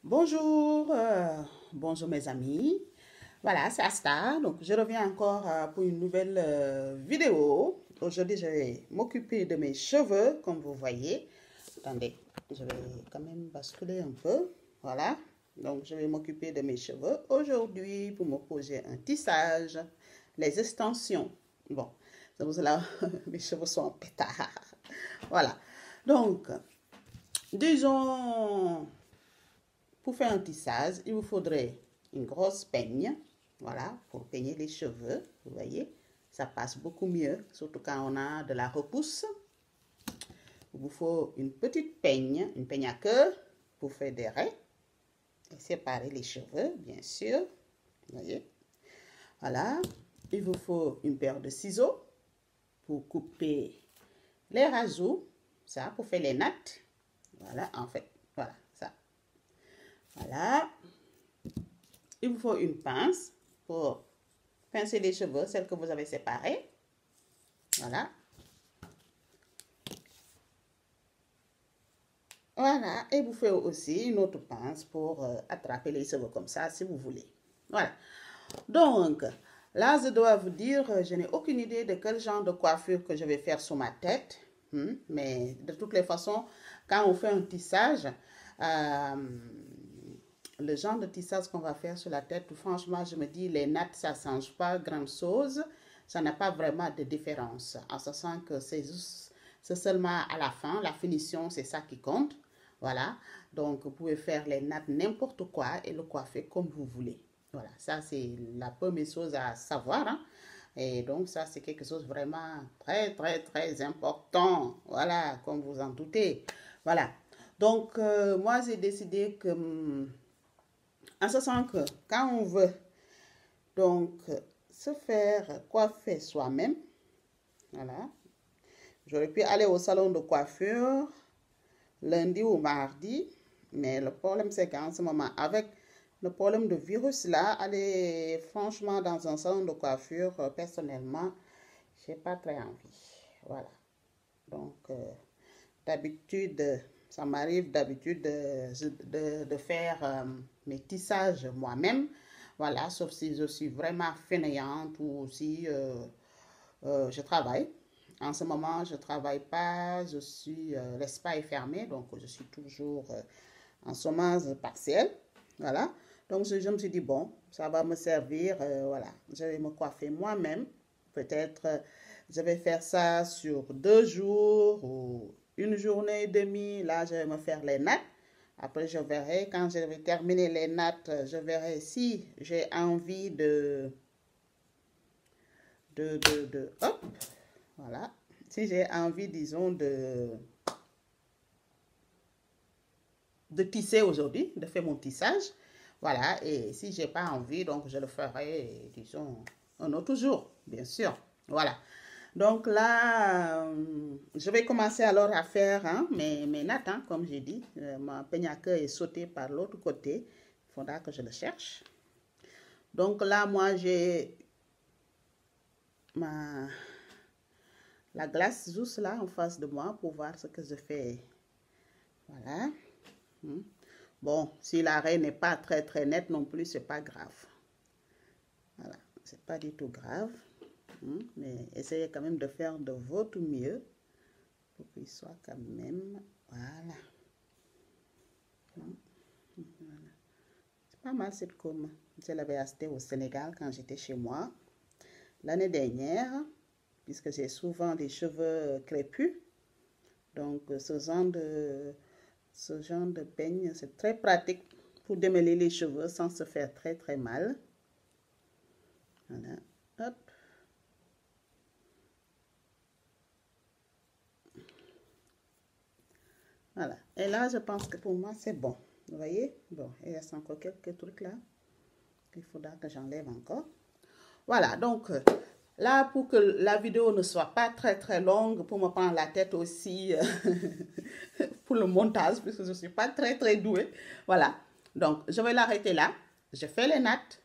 Bonjour, bonjour mes amis. Voilà, c'est Asta. Donc, je reviens encore pour une nouvelle vidéo. Aujourd'hui, je vais m'occuper de mes cheveux, comme vous voyez. Attendez, je vais quand même basculer un peu. Voilà. Donc, je vais m'occuper de mes cheveux aujourd'hui pour me poser un tissage, les extensions. Bon, c'est pour cela mes cheveux sont en pétard. Voilà. Donc, disons, pour faire un tissage, il vous faudrait une grosse peigne, voilà, pour peigner les cheveux, vous voyez. Ça passe beaucoup mieux, surtout quand on a de la repousse. Il vous faut une petite peigne, une peigne à queue, pour faire des raies et séparer les cheveux, bien sûr. Vous voyez. Voilà. Il vous faut une paire de ciseaux pour couper les raseaux, ça, pour faire les nattes. Voilà, en fait, voilà, ça. Voilà. Il vous faut une pince pour pincer les cheveux, celle que vous avez séparée. Voilà. Voilà. Et vous faites aussi une autre pince pour attraper les cheveux comme ça, si vous voulez. Voilà. Donc, là, je dois vous dire, je n'ai aucune idée de quel genre de coiffure que je vais faire sur ma tête. Mais de toutes les façons, quand on fait un tissage, le genre de tissage qu'on va faire sur la tête, franchement, je me dis, les nattes, ça ne change pas grand-chose. Ça n'a pas vraiment de différence. En ce sens que c'est seulement à la fin, la finition, c'est ça qui compte. Voilà. Donc, vous pouvez faire les nattes n'importe quoi et le coiffer comme vous voulez. Voilà. Ça, c'est la première chose à savoir. Hein. Et donc, ça, c'est quelque chose vraiment très, très, très important. Voilà, comme vous en doutez. Voilà. Donc, moi, j'ai décidé que, en ce sens que, quand on veut, donc, se faire coiffer soi-même, voilà, j'aurais pu aller au salon de coiffure lundi ou mardi, mais le problème, c'est qu'en ce moment, avec le problème de virus là, aller franchement dans un salon de coiffure, personnellement, j'ai pas très envie. Voilà. Donc, d'habitude, ça m'arrive d'habitude de faire mes tissages moi-même. Voilà, sauf si je suis vraiment fainéante ou si je travaille. En ce moment, je ne travaille pas, l'espace est fermé, donc je suis toujours en chômage partiel. Voilà. Donc, je me suis dit, bon, ça va me servir, voilà. Je vais me coiffer moi-même. Peut-être, je vais faire ça sur 2 jours ou une journée et demie. Là, je vais me faire les nattes. Après, je verrai, quand je vais terminer les nattes, je verrai si j'ai envie hop, voilà. Si j'ai envie, disons, de tisser aujourd'hui, de faire mon tissage. Voilà, et si j'ai pas envie, donc je le ferai, disons, un autre jour, bien sûr. Voilà. Donc là, je vais commencer alors à faire mes nattes, hein, comme j'ai dit. Ma peigne à queue est sautée par l'autre côté. Il faudra que je le cherche. Donc là, moi, j'ai la glace juste là en face de moi pour voir ce que je fais. Voilà. Bon, si l'arrêt n'est pas très très net non plus, c'est pas grave. Voilà, c'est pas du tout grave. Mais essayez quand même de faire de votre mieux pour qu'il soit quand même. Voilà. Voilà. C'est pas mal cette com. Je l'avais acheté au Sénégal quand j'étais chez moi l'année dernière, puisque j'ai souvent des cheveux crépus. Donc, ce genre de peigne, c'est très pratique pour démêler les cheveux sans se faire très très mal. Voilà. Hop. Voilà. Et là, je pense que pour moi, c'est bon. Vous voyez? Bon, il reste encore quelques trucs là. Il faudra que j'enlève encore. Voilà. Donc, là, pour que la vidéo ne soit pas très très longue, pour me prendre la tête aussi pour le montage, puisque je ne suis pas très très douée. Voilà. Donc, je vais l'arrêter là. Je fais les nattes.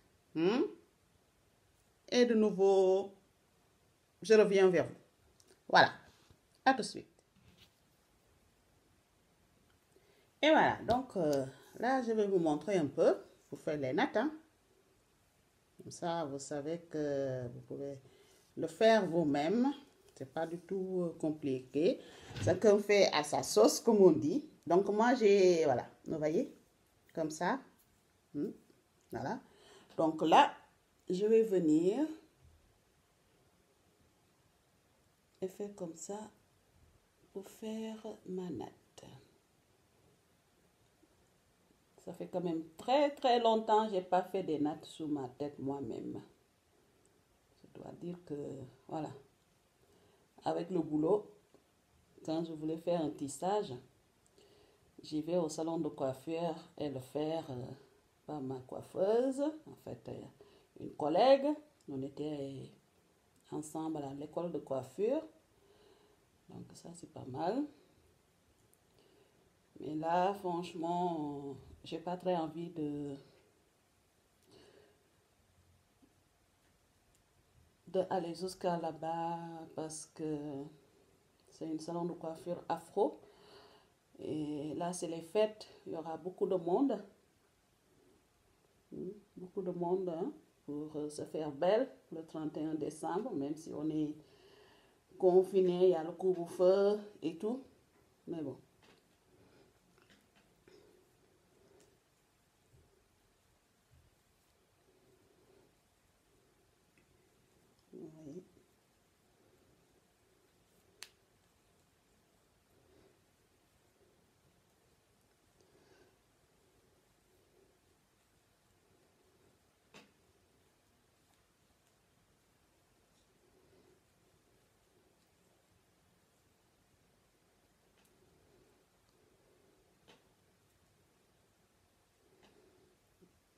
Et de nouveau, je reviens vers vous. Voilà. À tout de suite. Et voilà. Donc, là, je vais vous montrer un peu pour faire les nattes. Hein. Comme ça, vous savez que vous pouvez le faire vous-même. C'est pas du tout compliqué. Chacun fait à sa sauce, comme on dit. Donc, moi, j'ai, voilà, vous voyez, comme ça. Voilà. Donc là, je vais venir et faire comme ça pour faire ma natte. Ça fait quand même très longtemps que je n'ai pas fait des nattes sous ma tête moi-même. Je dois dire que, voilà, avec le boulot, quand je voulais faire un tissage, j'y vais au salon de coiffure et le faire par ma coiffeuse, en fait, une collègue. On était ensemble à l'école de coiffure. Donc ça, c'est pas mal. Mais là, franchement, j'ai pas très envie aller jusqu'à là-bas parce que c'est un salon de coiffure afro. Et là, c'est les fêtes. Il y aura beaucoup de monde. Beaucoup de monde hein, pour se faire belle le 31 décembre, même si on est confiné, il y a le couvre-feu et tout. Mais bon. Vous voyez.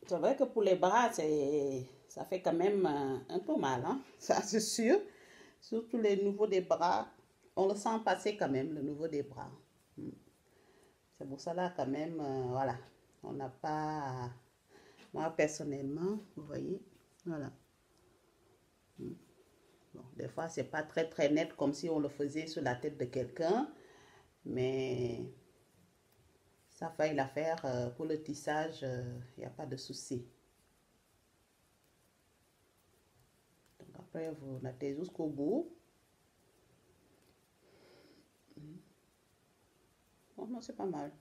C'est vrai que pour les bras, ça fait quand même un peu mal, hein? Ça c'est sûr. Surtout les nouveaux des bras, on le sent passer quand même, le nouveau des bras. C'est pour ça là quand même, voilà, on n'a pas, moi personnellement, vous voyez, voilà. Bon, des fois, c'est pas très net comme si on le faisait sur la tête de quelqu'un, mais ça fait l'affaire pour le tissage, il n'y a pas de souci. Donc après, vous nattez jusqu'au bout. Oh non, c'est pas mal.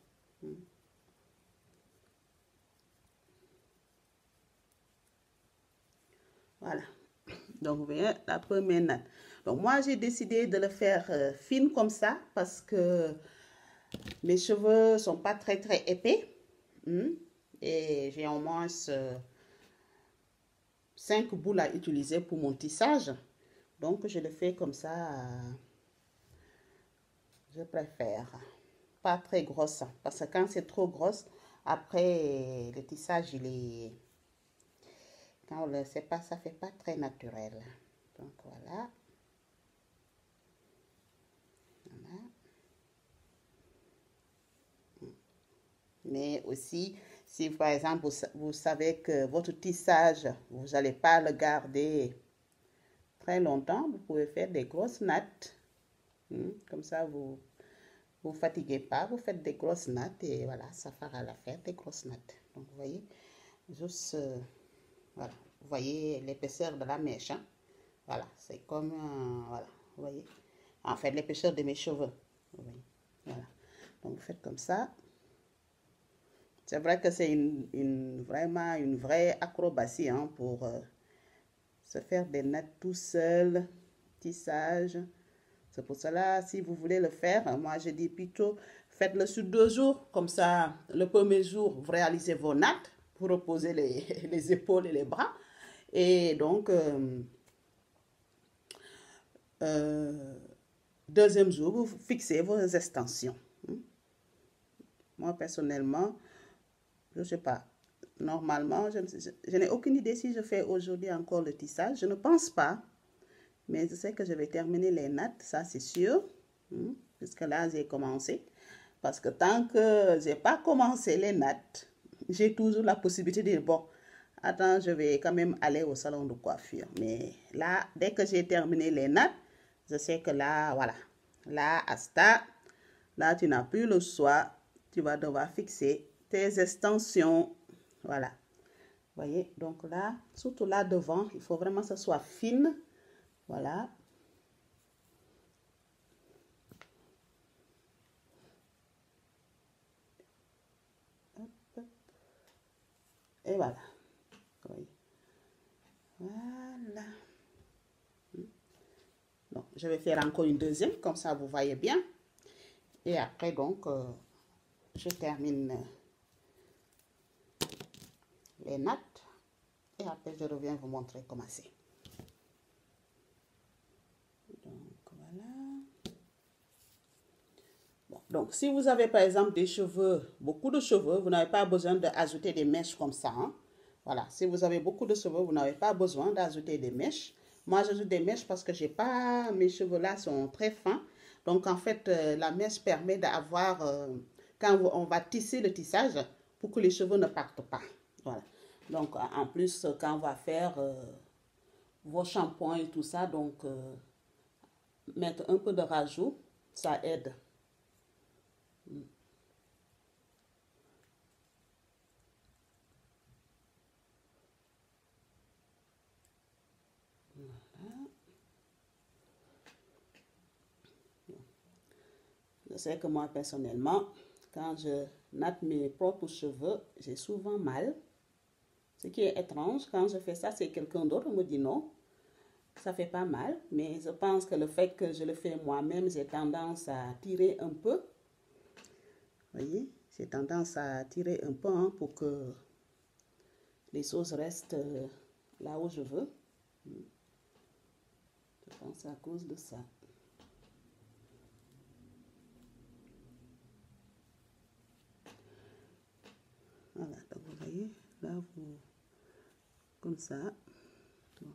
Voilà. Donc, vous voyez, la première natte. Donc, moi, j'ai décidé de le faire fine comme ça parce que mes cheveux sont pas très épais. Et j'ai au moins 5 boules à utiliser pour mon tissage. Donc, je le fais comme ça. Je préfère. Pas très grosse. Parce que quand c'est trop grosse, après, le tissage, il est... Quand on le sait pas, ça fait pas très naturel. Donc, voilà. Voilà. Mais aussi, si par exemple, vous savez que votre tissage, vous n'allez pas le garder très longtemps, vous pouvez faire des grosses nattes. Comme ça, vous ne fatiguez pas, vous faites des grosses nattes et voilà, ça fera l'affaire des grosses nattes. Donc, vous voyez, juste, voilà, vous voyez l'épaisseur de la mèche. Hein? Voilà, c'est comme, voilà, vous voyez. En fait, l'épaisseur de mes cheveux. Vous voyez, voilà. Donc, vous faites comme ça. C'est vrai que c'est vraiment une vraie acrobatie hein, pour se faire des nattes tout seul, tissage. C'est pour cela, si vous voulez le faire, moi je dis plutôt, faites-le sur 2 jours. Comme ça, le premier jour, vous réalisez vos nattes pour reposer les épaules et les bras. Et donc, deuxième jour, vous fixez vos extensions. Moi, personnellement, je ne sais pas. Normalement, je n'ai aucune idée si je fais aujourd'hui encore le tissage. Je ne pense pas. Mais je sais que je vais terminer les nattes, ça c'est sûr. Puisque là, j'ai commencé. Parce que tant que je n'ai pas commencé les nattes, j'ai toujours la possibilité de dire, bon, attends, je vais quand même aller au salon de coiffure. Mais là, dès que j'ai terminé les nattes, je sais que là, voilà. Là, Asta, là, tu n'as plus le choix. Tu vas devoir fixer tes extensions. Voilà. Vous voyez, donc là, surtout là devant, il faut vraiment que ce soit fine. Voilà. Et voilà. Oui. Voilà. Donc, je vais faire encore une deuxième, comme ça vous voyez bien. Et après, donc, je termine les nattes. Et après, je reviens vous montrer comment c'est. Donc, voilà. Bon, donc, si vous avez par exemple des cheveux, beaucoup de cheveux, vous n'avez pas besoin d'ajouter des mèches comme ça. Hein. Voilà, si vous avez beaucoup de cheveux, vous n'avez pas besoin d'ajouter des mèches. Moi, j'ajoute des mèches parce que j'ai pas, mes cheveux là sont très fins. Donc, en fait, la mèche permet d'avoir, quand on va tisser le tissage, pour que les cheveux ne partent pas. Voilà. Donc, en plus, quand on va faire vos shampoings et tout ça, donc, mettre un peu de rajout, ça aide. Je sais que moi, personnellement, quand je natte mes propres cheveux, j'ai souvent mal. Ce qui est étrange, quand je fais ça, c'est quelqu'un d'autre me dit non, ça fait pas mal. Mais je pense que le fait que je le fais moi-même, j'ai tendance à tirer un peu. Vous voyez, j'ai tendance à tirer un peu hein, pour que les choses restent là où je veux. Je pense à cause de ça. Voilà, donc vous voyez, là, vous, comme ça, il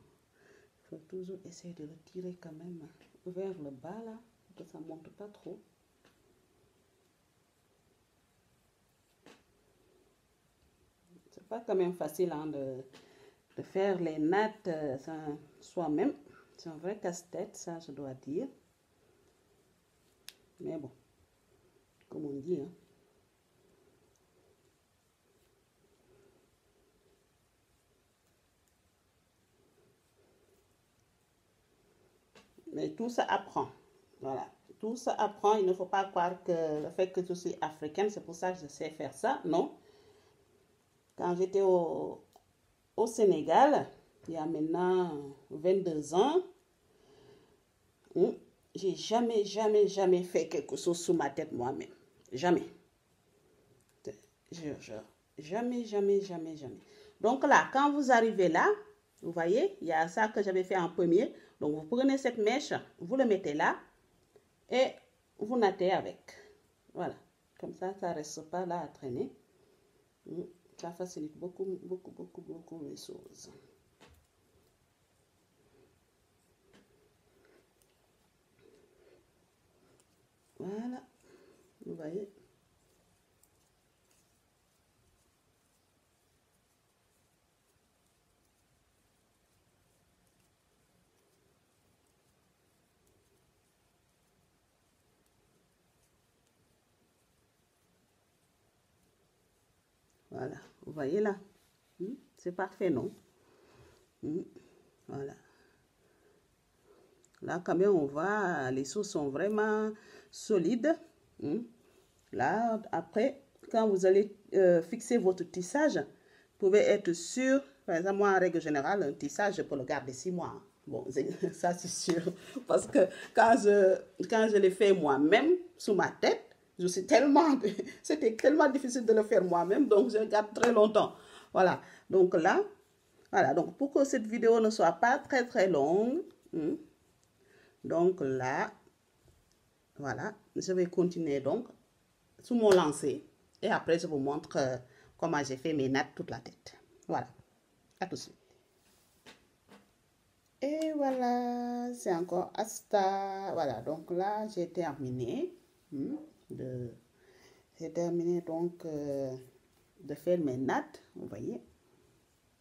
faut toujours essayer de le tirer quand même vers le bas, là, pour que ça ne monte pas trop. C'est pas quand même facile hein, de faire les nattes soi-même. C'est un vrai casse-tête, ça, je dois dire. Mais bon, comme on dit, hein. Mais tout ça apprend. Voilà. Tout ça apprend. Il ne faut pas croire que le fait que je suis africaine, c'est pour ça que je sais faire ça. Non. Quand j'étais au Sénégal, il y a maintenant 22 ans, j'ai jamais fait quelque chose sous ma tête moi-même. Jamais. Jamais. Donc là, quand vous arrivez là, vous voyez, il y a ça que j'avais fait en premier. Donc vous prenez cette mèche, vous le mettez là et vous nattez avec. Voilà. Comme ça ne reste pas là à traîner. Ça facilite beaucoup les choses. Voilà. Vous voyez. Voilà, vous voyez là, c'est parfait, non? Voilà. Là, quand même, on voit, les sauces sont vraiment solides. Là, après, quand vous allez fixer votre tissage, vous pouvez être sûr, par exemple, moi, en règle générale, un tissage, je peux le garder 6 mois. Bon, ça, c'est sûr. Parce que quand je l'ai fait moi-même, sous ma tête, c'était tellement difficile de le faire moi-même, donc je garde très longtemps. Voilà. Donc là, voilà. Donc pour que cette vidéo ne soit pas très longue, donc là, voilà, je vais continuer donc sous mon lancer. Et après, je vous montre comment j'ai fait mes nattes toute la tête. Voilà. À tout de suite. Et voilà, c'est encore hasta. Voilà, donc là, j'ai terminé. J'ai terminé donc de faire mes nattes, vous voyez.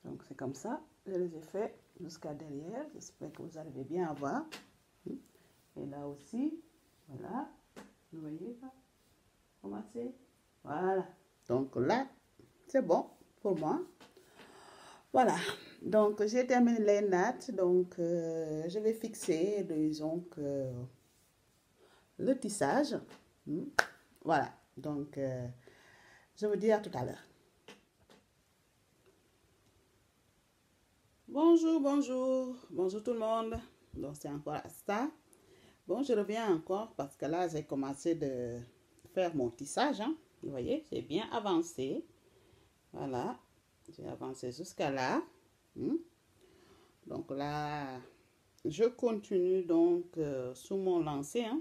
Donc c'est comme ça, je les ai fait jusqu'à derrière. J'espère que vous arrivez bien à voir. Et là aussi, voilà, vous voyez ça, comment c'est. Voilà, Donc là, c'est bon pour moi. Voilà, donc j'ai terminé les nattes, donc je vais fixer, disons que le tissage. Voilà, donc je vous dis à tout à l'heure. Bonjour, bonjour, bonjour tout le monde. Donc c'est encore ça. Bon, je reviens encore parce que là, j'ai commencé de faire mon tissage. Hein. Vous voyez, j'ai bien avancé. Voilà, j'ai avancé jusqu'à là. Donc là, je continue donc sous mon lancer. Hein.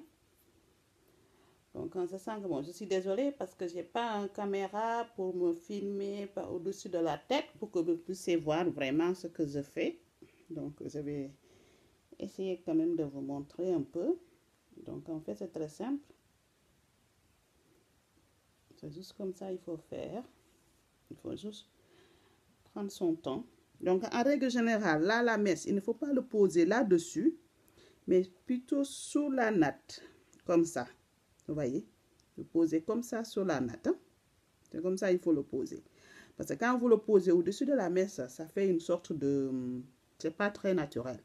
Donc en ce sens que bon, je suis désolée parce que j'ai pas une caméra pour me filmer au-dessus de la tête pour que vous puissiez voir vraiment ce que je fais. Donc je vais essayer quand même de vous montrer un peu. Donc en fait c'est très simple. C'est juste comme ça il faut faire. Il faut juste prendre son temps. Donc en règle générale, là la mèche, il ne faut pas le poser là-dessus, mais plutôt sous la natte, comme ça. Vous voyez, le poser comme ça sur la natte. Hein? C'est comme ça il faut le poser. Parce que quand vous le posez au-dessus de la mèche, ça fait une sorte de... c'est pas très naturel.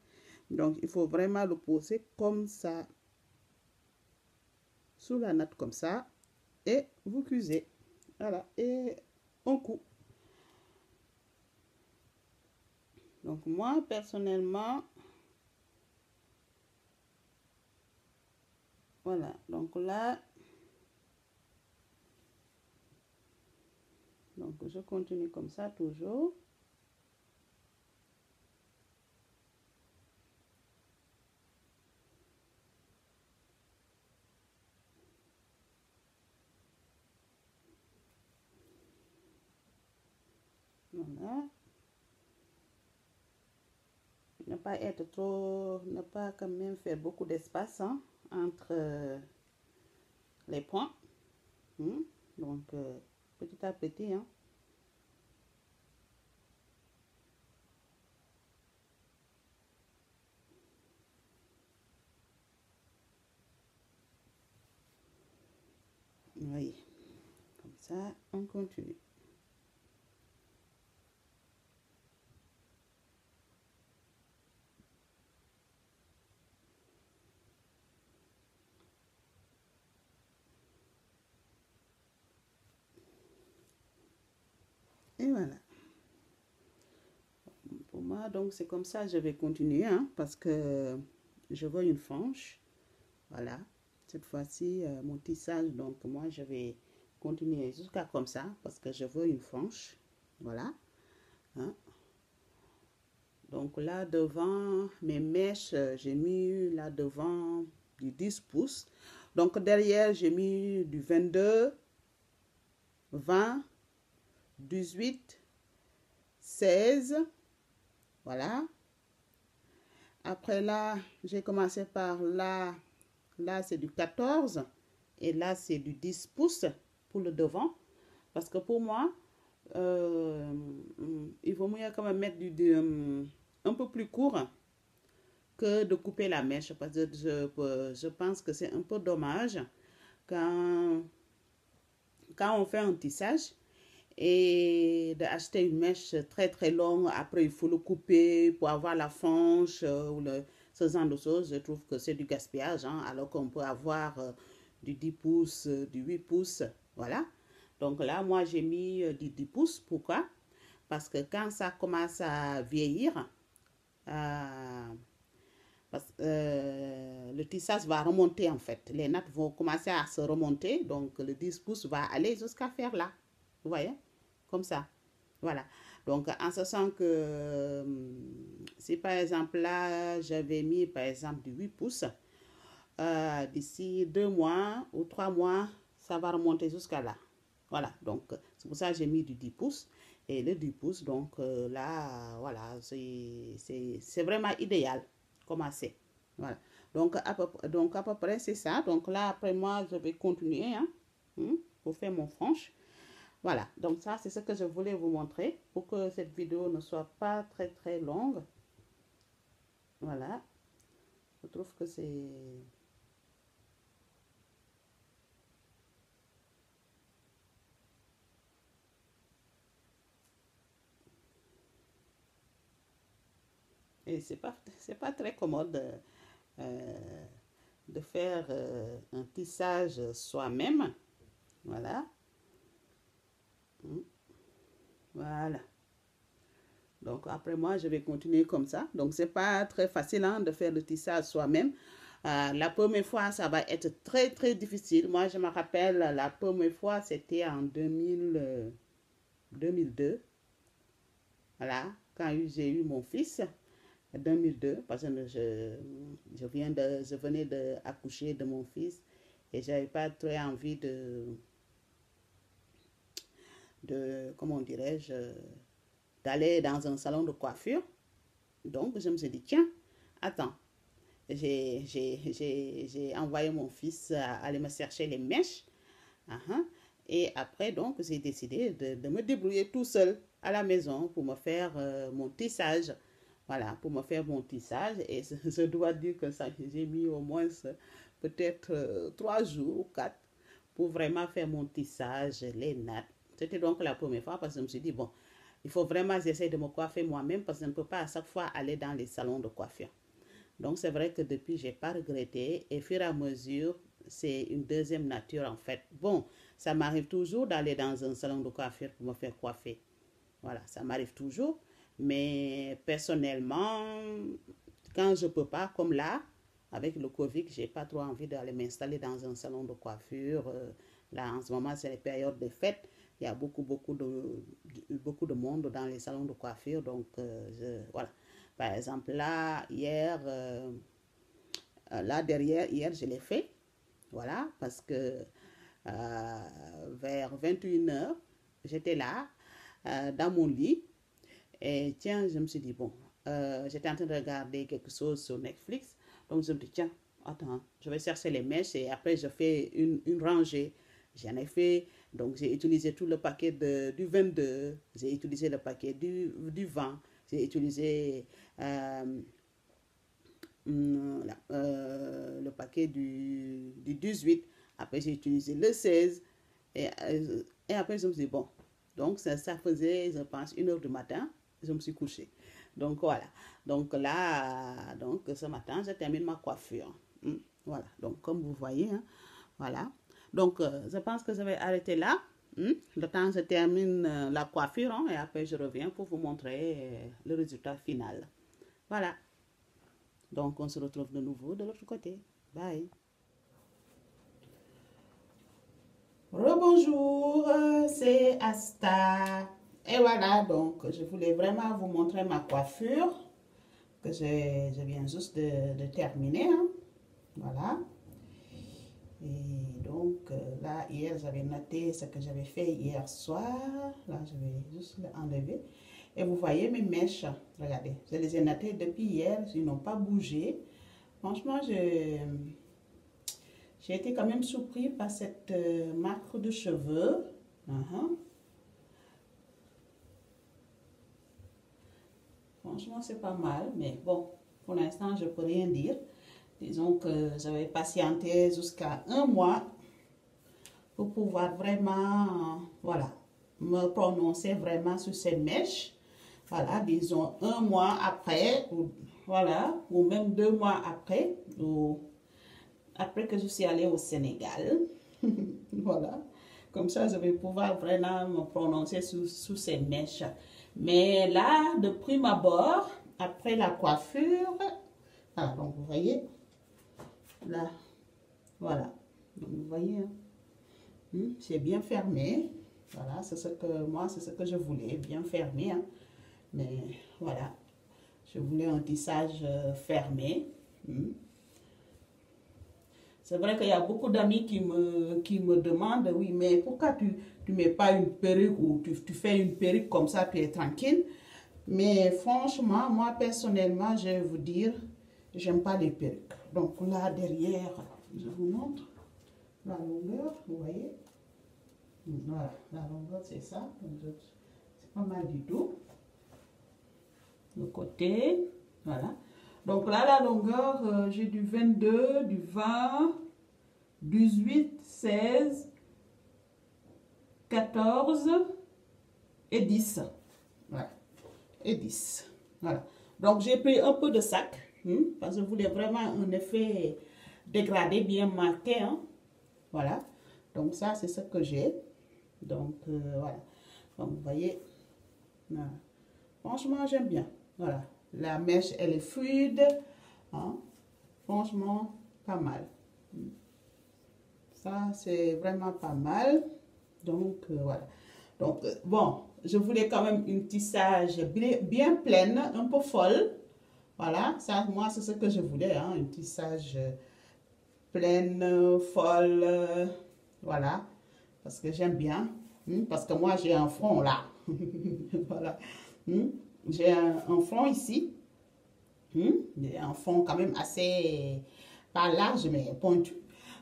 Donc il faut vraiment le poser comme ça, sous la natte comme ça, et vous cusez. Voilà, et on coupe. Donc moi, personnellement, voilà, donc là, donc je continue comme ça toujours. Voilà. Ne pas être trop, ne pas quand même faire beaucoup d'espace hein, entre les points. Donc, petit à petit. Hein. Oui, comme ça, on continue. Et voilà. Pour moi, donc c'est comme ça, je vais continuer hein, parce que je veux une frange. Voilà. Cette fois-ci, mon tissage, donc moi, je vais continuer jusqu'à comme ça parce que je veux une frange. Voilà. Hein. Donc là, devant mes mèches, j'ai mis là devant du 10 pouces. Donc derrière, j'ai mis du 22, 20, 18, 16. Voilà. Après là, j'ai commencé par là. Là, c'est du 14. Et là, c'est du 10 pouces pour le devant. Parce que pour moi, il vaut mieux quand même mettre un peu plus court que de couper la mèche. Parce que je pense que c'est un peu dommage quand, quand on fait un tissage et d'acheter une mèche très très longue. Après, il faut le couper pour avoir la frange ou ce genre de choses. Je trouve que c'est du gaspillage, hein, alors qu'on peut avoir du 10 pouces, du 8 pouces. Voilà. Donc là, moi, j'ai mis du 10 pouces. Pourquoi? Parce que quand ça commence à vieillir, le tissage va remonter en fait. Les nattes vont commencer à se remonter. Donc le 10 pouces va aller jusqu'à faire là. Vous voyez? Comme ça. Voilà. Donc en ce sens que si par exemple là j'avais mis par exemple du 8 pouces, d'ici 2 mois ou 3 mois, ça va remonter jusqu'à là. Voilà. Donc c'est pour ça que j'ai mis du 10 pouces. Et le 10 pouces, donc là, voilà, c'est vraiment idéal commencer. Voilà. Donc à peu près, c'est ça. Donc là, après moi, je vais continuer hein, pour faire mon frange. Voilà. Donc ça, c'est ce que je voulais vous montrer pour que cette vidéo ne soit pas très, très longue. Voilà. Je trouve que c'est... Et c'est pas très commode de faire un tissage soi-même. Voilà. Voilà. Donc après moi, je vais continuer comme ça. Donc c'est pas très facile hein, de faire le tissage soi-même. La première fois, ça va être très très difficile. Moi, je me rappelle, la première fois, c'était en 2002. Voilà, quand j'ai eu mon fils, 2002, parce que je venais d'accoucher de mon fils et j'avais pas très envie comment dirais-je, d'aller dans un salon de coiffure. Donc, je me suis dit, tiens, attends, j'ai envoyé mon fils aller me chercher les mèches. Et après, donc, j'ai décidé de me débrouiller tout seul à la maison pour me faire mon tissage. Voilà, pour me faire mon tissage. Et je dois dire que ça, j'ai mis au moins peut-être 3 jours ou 4 pour vraiment faire mon tissage, les nattes. C'était donc la première fois parce que je me suis dit, bon, il faut vraiment essayer de me coiffer moi-même parce que je ne peux pas à chaque fois aller dans les salons de coiffure. Donc, c'est vrai que depuis, je n'ai pas regretté. Et au fur et à mesure, c'est une deuxième nature en fait. Bon, ça m'arrive toujours d'aller dans un salon de coiffure pour me faire coiffer. Voilà, ça m'arrive toujours. Mais personnellement, quand je ne peux pas, comme là, avec le Covid, je n'ai pas trop envie d'aller m'installer dans un salon de coiffure. Là, en ce moment, c'est les périodes de fêtes. Il y a beaucoup de monde dans les salons de coiffure. Donc, voilà. Par exemple, là, hier, là derrière, hier, je l'ai fait. Voilà, parce que vers 21h, j'étais là, dans mon lit. Et tiens, je me suis dit, bon, j'étais en train de regarder quelque chose sur Netflix. Donc, je me dis, tiens, attends, je vais chercher les mèches et après, je fais une rangée. J'en ai fait, donc j'ai utilisé tout le paquet du 22, j'ai utilisé le paquet du 20, j'ai utilisé le paquet du 18, après j'ai utilisé le 16, et après je me suis dit, bon, donc ça faisait, je pense, 1h du matin, je me suis couchée. Donc voilà, donc là, donc ce matin, je termine ma coiffure. Voilà, donc comme vous voyez, hein, voilà. Donc, je pense que je vais arrêter là. Le temps que je termine la coiffure hein, et après je reviens pour vous montrer le résultat final. Voilà. Donc, on se retrouve de nouveau de l'autre côté. Bye. Rebonjour, c'est Asta. Et voilà, donc je voulais vraiment vous montrer ma coiffure que je viens juste de terminer. Hein. Voilà. Et donc, là, hier, j'avais noté ce que j'avais fait hier soir. Là, je vais juste l'enlever. Et vous voyez mes mèches. Regardez, je les ai notées depuis hier. Ils n'ont pas bougé. Franchement, j'ai été quand même surpris par cette marque de cheveux. Franchement, c'est pas mal. Mais bon, pour l'instant, je ne peux rien dire. Disons que j'avais patienté jusqu'à 1 mois pour pouvoir vraiment, voilà, me prononcer vraiment sur ces mèches. Voilà, disons 1 mois après, voilà, ou même 2 mois après, après que je suis allée au Sénégal. Voilà, comme ça je vais pouvoir vraiment me prononcer sur ces mèches. Mais là, de prime abord, après la coiffure, voilà, donc vous voyez, là, voilà, donc vous voyez, hein, c'est bien fermé. Voilà, c'est ce que moi, c'est ce que je voulais, bien fermé. Hein. Mais voilà, je voulais un tissage fermé. C'est vrai qu'il y a beaucoup d'amis qui me demandent, oui, mais pourquoi tu ne mets pas une perruque ou tu fais une perruque comme ça, tu es tranquille. Mais franchement, moi personnellement, je vais vous dire, j'aime pas les perruques. Donc là, derrière, je vous montre la longueur, vous voyez. Voilà, la longueur, c'est ça. C'est pas mal du tout. Le côté, voilà. Donc là, la longueur, j'ai du 22, du 20, 18, 16, 14 et 10. Voilà. Et 10. Voilà. Donc, j'ai pris un peu de sac, parce que je voulais vraiment un effet dégradé bien marqué. Hein. Voilà. Donc, ça, c'est ce que j'ai. Donc, voilà. Donc, vous voyez. Voilà. Franchement, j'aime bien. Voilà. La mèche, elle est fluide. Hein. Franchement, pas mal. Ça, c'est vraiment pas mal. Donc, voilà. Donc, bon, je voulais quand même une tissage bien pleine, un peu folle. Voilà, ça, moi, c'est ce que je voulais, hein, une tissage pleine, folle. Voilà, parce que j'aime bien. Parce que moi, j'ai un front là. Voilà. J'ai un front ici. Un front quand même assez, pas large, mais pointu.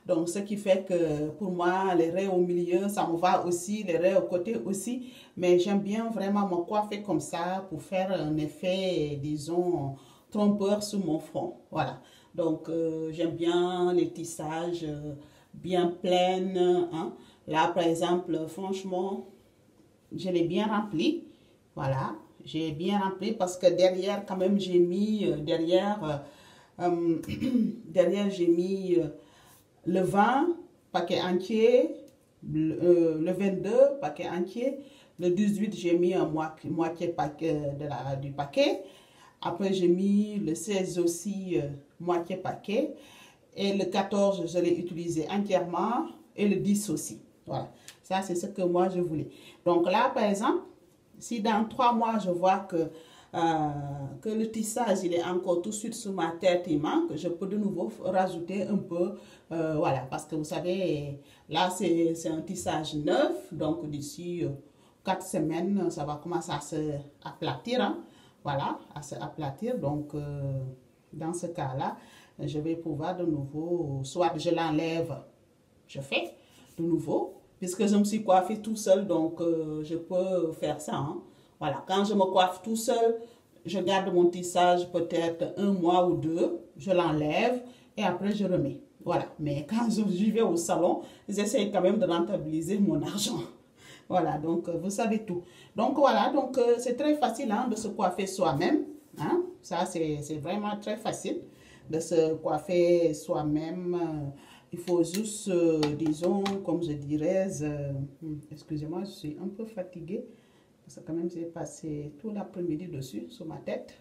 Donc, ce qui fait que pour moi, les raies au milieu, ça me va aussi, les raies au côté aussi. Mais j'aime bien vraiment me coiffer comme ça pour faire un effet, disons, trompeur sur mon front. Voilà. Donc, j'aime bien les tissages bien pleins. Hein. Là, par exemple, franchement, je l'ai bien rempli. Voilà. J'ai bien rempli parce que derrière, quand même, j'ai mis, derrière, j'ai mis le 20, paquet entier, le 22, paquet entier, le 18, j'ai mis un moitié paquet du paquet. Après, j'ai mis le 16 aussi, moitié paquet. Et le 14, je l'ai utilisé entièrement. Et le 10 aussi. Voilà. Ça, c'est ce que moi, je voulais. Donc là, par exemple, si dans 3 mois, je vois que le tissage, il est encore tout de suite sur ma tête, il manque, je peux de nouveau rajouter un peu, voilà, parce que vous savez, là, c'est un tissage neuf, donc d'ici 4 semaines, ça va commencer à se aplatir, hein, voilà, à se aplatir, donc dans ce cas-là, je vais pouvoir de nouveau, soit je l'enlève, je fais de nouveau, puisque je me suis coiffée tout seul, donc je peux faire ça. Hein. Voilà, quand je me coiffe tout seul, je garde mon tissage peut-être 1 mois ou 2, je l'enlève et après je remets. Voilà, mais quand j'y vais au salon, j'essaie quand même de rentabiliser mon argent. Voilà, donc vous savez tout. Donc voilà, donc c'est très facile hein, de se coiffer soi-même. Hein. Ça, c'est vraiment très facile de se coiffer soi-même. Il faut juste, disons, comme je dirais, excusez-moi, je suis un peu fatiguée, parce que quand même j'ai passé tout l'après-midi dessus, sur ma tête.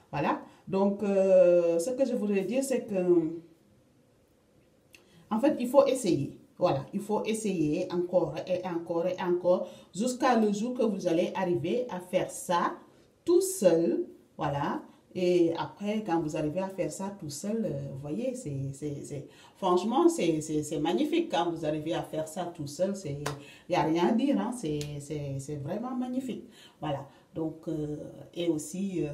Voilà, donc ce que je voudrais dire, c'est que, en fait, il faut essayer. Voilà, il faut essayer encore et encore et encore, jusqu'à le jour que vous allez arriver à faire ça tout seul. Voilà. Et après, quand vous arrivez à faire ça tout seul, vous voyez, franchement, c'est magnifique. Quand vous arrivez à faire ça tout seul, il n'y a rien à dire. Hein, c'est vraiment magnifique. Voilà. Donc, et aussi,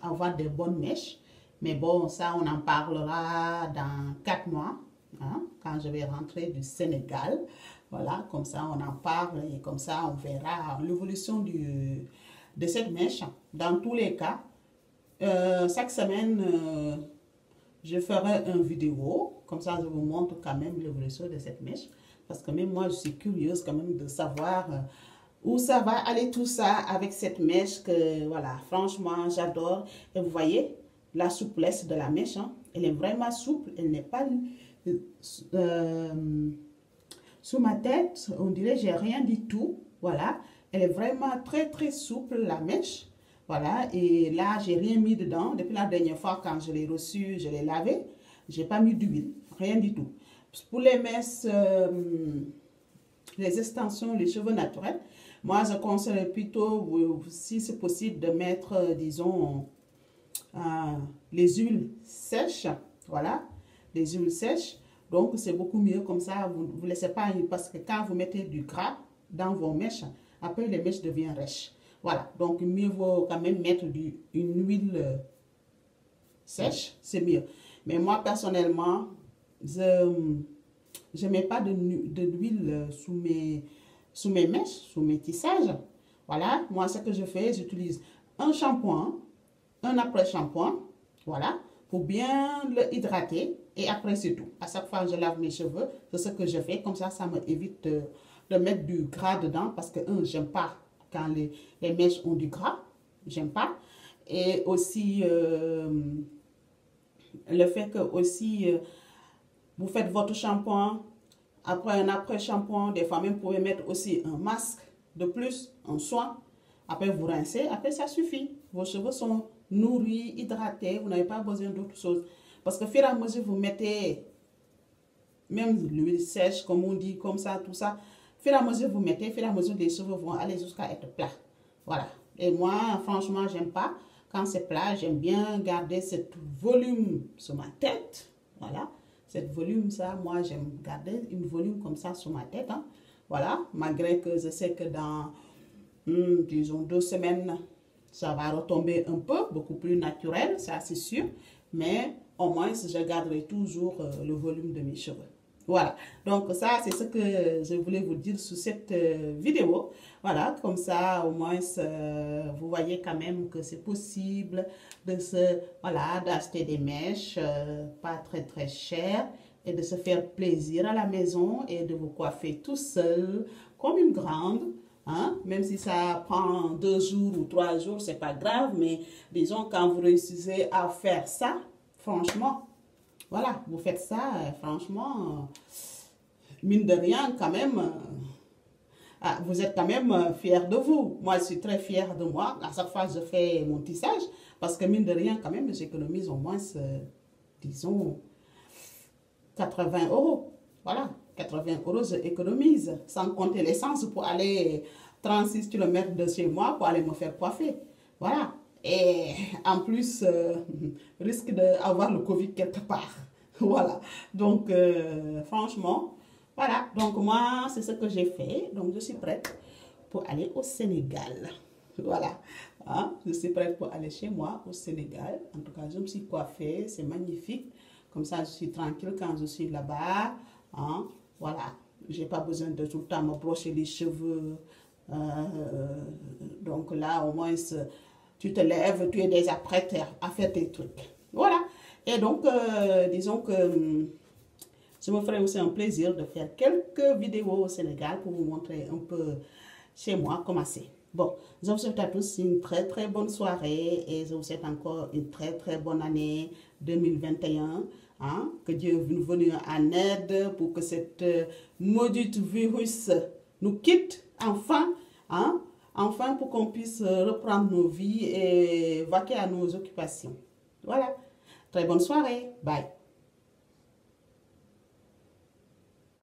avoir des bonnes mèches. Mais bon, ça, on en parlera dans 4 mois, hein, quand je vais rentrer du Sénégal. Voilà, comme ça, on en parle et comme ça, on verra l'évolution de cette mèche. Dans tous les cas, chaque semaine, je ferai une vidéo, comme ça je vous montre quand même l'évolution de cette mèche, parce que même moi je suis curieuse quand même de savoir où ça va aller tout ça avec cette mèche que voilà, franchement j'adore. Et vous voyez la souplesse de la mèche, hein, elle est vraiment souple, elle n'est pas sous ma tête, on dirait j'ai rien du tout, voilà, elle est vraiment très très souple la mèche. Voilà, et là, j'ai rien mis dedans. Depuis la dernière fois, quand je l'ai reçu, je l'ai lavé. J'ai pas mis d'huile, rien du tout. Pour les messes, les extensions, les cheveux naturels, moi, je conseille plutôt, si c'est possible, de mettre, disons, les huiles sèches. Voilà, les huiles sèches. Donc, c'est beaucoup mieux comme ça. Vous ne laissez pas, parce que quand vous mettez du gras dans vos mèches, après, les mèches deviennent rêches. Voilà, donc mieux vaut quand même mettre une huile sèche, c'est mieux. Mais moi, personnellement, je ne mets pas d'huile sous mes mèches, sous mes tissages. Voilà, moi, ce que je fais, j'utilise un shampoing, un après-shampoing, voilà, pour bien le hydrater. Et après, c'est tout. À chaque fois que je lave mes cheveux, c'est ce que je fais. Comme ça me évite de mettre du gras dedans parce que, j'aime pas quand les mèches ont du gras. J'aime pas. Et aussi, le fait que aussi, vous faites votre shampoing, après un après-shampoing, des fois même vous pouvez mettre aussi un masque de plus, un soin. Après vous rincez, après ça suffit. Vos cheveux sont nourris, hydratés, vous n'avez pas besoin d'autre chose. Parce que au fur et à mesure vous mettez, même l'huile sèche, comme on dit, comme ça, tout ça, au fur et à mesure vous mettez, au fur et à mesure les cheveux vont aller jusqu'à être plats. Voilà. Et moi, franchement, j'aime pas. Quand c'est plat, j'aime bien garder ce volume sur ma tête. Voilà. Cette volume, ça, moi, j'aime garder une volume comme ça sur ma tête. Hein. Voilà. Malgré que je sais que dans, disons, 2 semaines, ça va retomber un peu, beaucoup plus naturel, ça c'est sûr. Mais au moins, je garderai toujours le volume de mes cheveux. Voilà, donc ça c'est ce que je voulais vous dire sur cette vidéo. Voilà, comme ça au moins vous voyez quand même que c'est possible de voilà, d'acheter des mèches pas très chères et de se faire plaisir à la maison et de vous coiffer tout seul comme une grande. Hein? Même si ça prend 2 jours ou 3 jours, c'est pas grave, mais disons quand vous réussissez à faire ça, franchement, voilà, vous faites ça, franchement, mine de rien, quand même, vous êtes quand même fiers de vous. Moi, je suis très fière de moi. À chaque fois, je fais mon tissage, parce que mine de rien, quand même, j'économise au moins, disons, 80 €. Voilà, 80 € j'économise, sans compter l'essence pour aller 36 km de chez moi pour aller me faire coiffer. Voilà. Et en plus, risque d'avoir le Covid quelque part. Voilà. Donc, franchement, voilà. Donc, moi, c'est ce que j'ai fait. Donc, je suis prête pour aller au Sénégal. Voilà. Hein? Je suis prête pour aller chez moi au Sénégal. En tout cas, je me suis coiffée. C'est magnifique. Comme ça, je suis tranquille quand je suis là-bas. Hein? Voilà. Je n'ai pas besoin de tout le temps me brosser les cheveux. Donc là, au moins, tu te lèves, tu es déjà prête à faire tes trucs. Voilà. Et donc, disons que je me ferai aussi un plaisir de faire quelques vidéos au Sénégal pour vous montrer un peu chez moi comment c'est. Bon, je vous souhaite à tous une très bonne soirée et je vous souhaite encore une très bonne année 2021. Hein? Que Dieu nous venu en aide pour que cette maudite virus nous quitte enfin. Hein? Enfin, pour qu'on puisse reprendre nos vies et vaquer à nos occupations. Voilà. Très bonne soirée. Bye.